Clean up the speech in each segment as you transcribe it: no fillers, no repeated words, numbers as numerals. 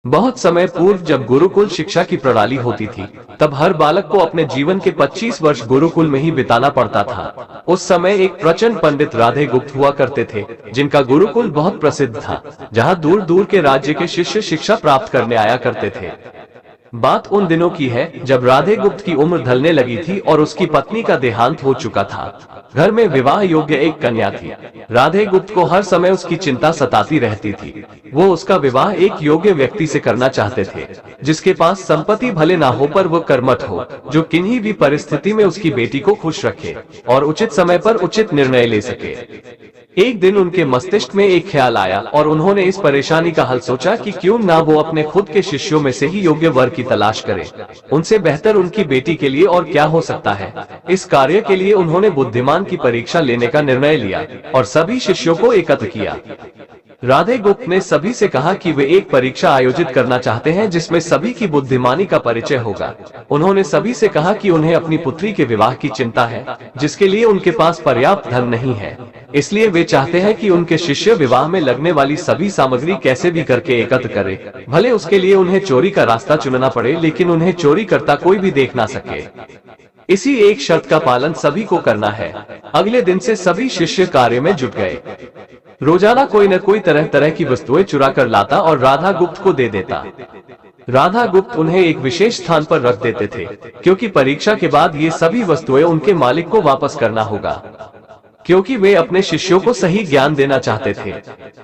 बहुत समय पूर्व जब गुरुकुल शिक्षा की प्रणाली होती थी, तब हर बालक को अपने जीवन के 25 वर्ष गुरुकुल में ही बिताना पड़ता था। उस समय एक प्रचंड पंडित राधे गुप्त हुआ करते थे, जिनका गुरुकुल बहुत प्रसिद्ध था, जहाँ दूर दूर के राज्य के शिष्य शिक्षा प्राप्त करने आया करते थे। बात उन दिनों की है जब राधे गुप्त की उम्र ढलने लगी थी और उसकी पत्नी का देहांत हो चुका था। घर में विवाह योग्य एक कन्या थी। राधे गुप्त को हर समय उसकी चिंता सताती रहती थी। वो उसका विवाह एक योग्य व्यक्ति से करना चाहते थे, जिसके पास संपत्ति भले ना हो पर वो कर्मठ हो, जो किन्हीं भी परिस्थिति में उसकी बेटी को खुश रखे और उचित समय पर उचित निर्णय ले सके। एक दिन उनके मस्तिष्क में एक ख्याल आया और उन्होंने इस परेशानी का हल सोचा कि क्यों ना वो अपने खुद के शिष्यों में से ही योग्य वर की तलाश करें। उनसे बेहतर उनकी बेटी के लिए और क्या हो सकता है। इस कार्य के लिए उन्होंने बुद्धिमान की परीक्षा लेने का निर्णय लिया और सभी शिष्यों को एकत्र किया। राधे गुप्त ने सभी से कहा कि वे एक परीक्षा आयोजित करना चाहते हैं जिसमें सभी की बुद्धिमानी का परिचय होगा। उन्होंने सभी से कहा कि उन्हें अपनी पुत्री के विवाह की चिंता है, जिसके लिए उनके पास पर्याप्त धन नहीं है। इसलिए वे चाहते हैं कि उनके शिष्य विवाह में लगने वाली सभी सामग्री कैसे भी करके एकत्र करें। भले उसके लिए उन्हें चोरी का रास्ता चुनना पड़े, लेकिन उन्हें चोरी करता कोई भी देख ना सके। इसी एक शर्त का पालन सभी को करना है। अगले दिन से सभी शिष्य कार्य में जुट गए। रोजाना कोई न कोई तरह तरह की वस्तुएं चुरा कर लाता और राधा गुप्त को दे देता। राधा गुप्त उन्हें एक विशेष स्थान पर रख देते थे, क्योंकि परीक्षा के बाद ये सभी वस्तुएं उनके मालिक को वापस करना होगा, क्योंकि वे अपने शिष्यों को सही ज्ञान देना चाहते थे।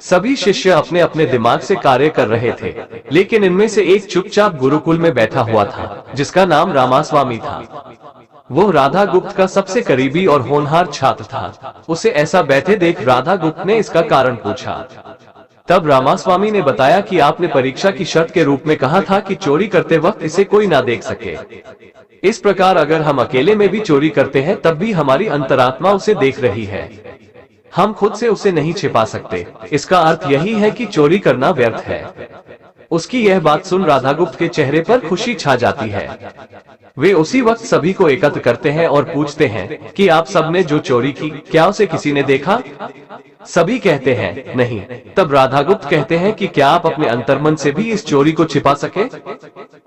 सभी शिष्य अपने अपने दिमाग से कार्य कर रहे थे, लेकिन इनमें से एक चुपचाप गुरुकुल में बैठा हुआ था, जिसका नाम रामास्वामी था। वो राधा गुप्त का सबसे करीबी और होनहार छात्र था। उसे ऐसा बैठे देख राधा गुप्त ने इसका कारण पूछा। तब रामास्वामी ने बताया कि आपने परीक्षा की शर्त के रूप में कहा था कि चोरी करते वक्त इसे कोई ना देख सके। इस प्रकार अगर हम अकेले में भी चोरी करते हैं तब भी हमारी अंतरात्मा उसे देख रही है। हम खुद से उसे नहीं छिपा सकते। इसका अर्थ यही है कि चोरी करना व्यर्थ है। उसकी यह बात सुन राधा गुप्त के चेहरे पर खुशी छा जाती है। वे उसी वक्त सभी को एकत्र करते हैं और पूछते हैं कि आप सबने जो चोरी की, क्या उसे किसी ने देखा? सभी कहते हैं नहीं। तब राधा गुप्त कहते हैं कि क्या आप अपने अंतर्मन से भी इस चोरी को छिपा सके?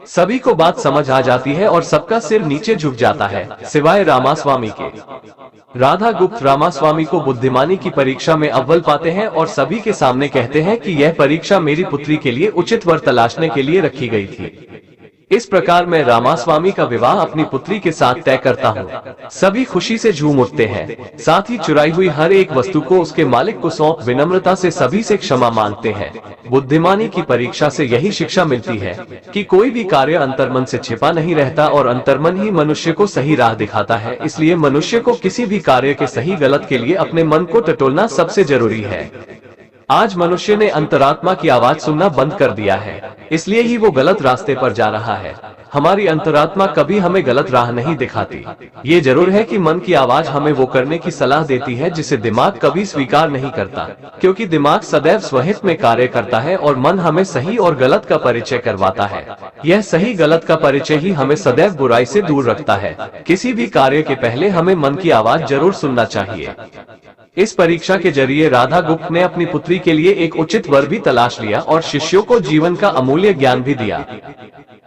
सभी को बात समझ आ जाती है और सबका सिर नीचे झुक जाता है, सिवाय रामास्वामी के। राधा गुप्त रामास्वामी को बुद्धिमानी की परीक्षा में अव्वल पाते हैं और सभी के सामने कहते हैं कि यह परीक्षा मेरी पुत्री के लिए उचित वर तलाशने के लिए रखी गई थी। इस प्रकार मैं रामास्वामी का विवाह अपनी पुत्री के साथ तय करता हूँ। सभी खुशी से झूम उठते हैं। साथ ही चुराई हुई हर एक वस्तु को उसके मालिक को सौंप विनम्रता से सभी से क्षमा मांगते हैं। बुद्धिमानी की परीक्षा से यही शिक्षा मिलती है कि कोई भी कार्य अंतर्मन से छिपा नहीं रहता और अंतर्मन ही मनुष्य को सही राह दिखाता है। इसलिए मनुष्य को किसी भी कार्य के सही गलत के लिए अपने मन को टटोलना सबसे जरूरी है। आज मनुष्य ने अंतरात्मा की आवाज सुनना बंद कर दिया है, इसलिए ही वो गलत रास्ते पर जा रहा है। हमारी अंतरात्मा कभी हमें गलत राह नहीं दिखाती। ये जरूर है कि मन की आवाज हमें वो करने की सलाह देती है जिसे दिमाग कभी स्वीकार नहीं करता, क्योंकि दिमाग सदैव स्वहित में कार्य करता है और मन हमें सही और गलत का परिचय करवाता है। यह सही गलत का परिचय ही हमें सदैव बुराई से दूर रखता है। किसी भी कार्य के पहले हमें मन की आवाज जरूर सुनना चाहिए। इस परीक्षा के जरिए राधा गुप्त ने अपनी पुत्री के लिए एक उचित वर भी तलाश लिया और शिष्यों को जीवन का अमूल्य ज्ञान भी दिया।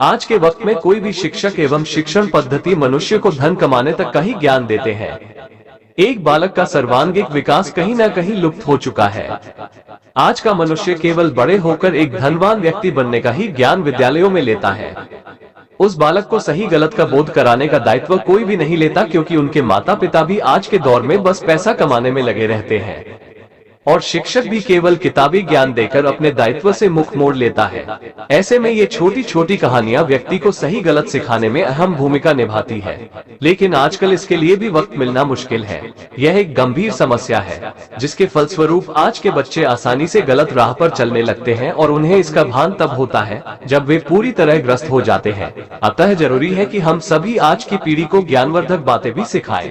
आज के वक्त में कोई भी शिक्षक एवं शिक्षण पद्धति मनुष्य को धन कमाने तक का ही ज्ञान देते हैं। एक बालक का सर्वांगीण विकास कहीं न कहीं लुप्त हो चुका है। आज का मनुष्य केवल बड़े होकर एक धनवान व्यक्ति बनने का ही ज्ञान विद्यालयों में लेता है। उस बालक को सही गलत का बोध कराने का दायित्व कोई भी नहीं लेता, क्योंकि उनके माता पिता भी आज के दौर में बस पैसा कमाने में लगे रहते हैं और शिक्षक भी केवल किताबी ज्ञान देकर अपने दायित्व से मुख मोड़ लेता है। ऐसे में ये छोटी छोटी कहानियां व्यक्ति को सही गलत सिखाने में अहम भूमिका निभाती है, लेकिन आजकल इसके लिए भी वक्त मिलना मुश्किल है। यह एक गंभीर समस्या है, जिसके फलस्वरूप आज के बच्चे आसानी से गलत राह पर चलने लगते हैं और उन्हें इसका भान तब होता है जब वे पूरी तरह ग्रस्त हो जाते हैं। अतः जरूरी है कि हम सभी आज की पीढ़ी को ज्ञानवर्धक बातें भी सिखाएं।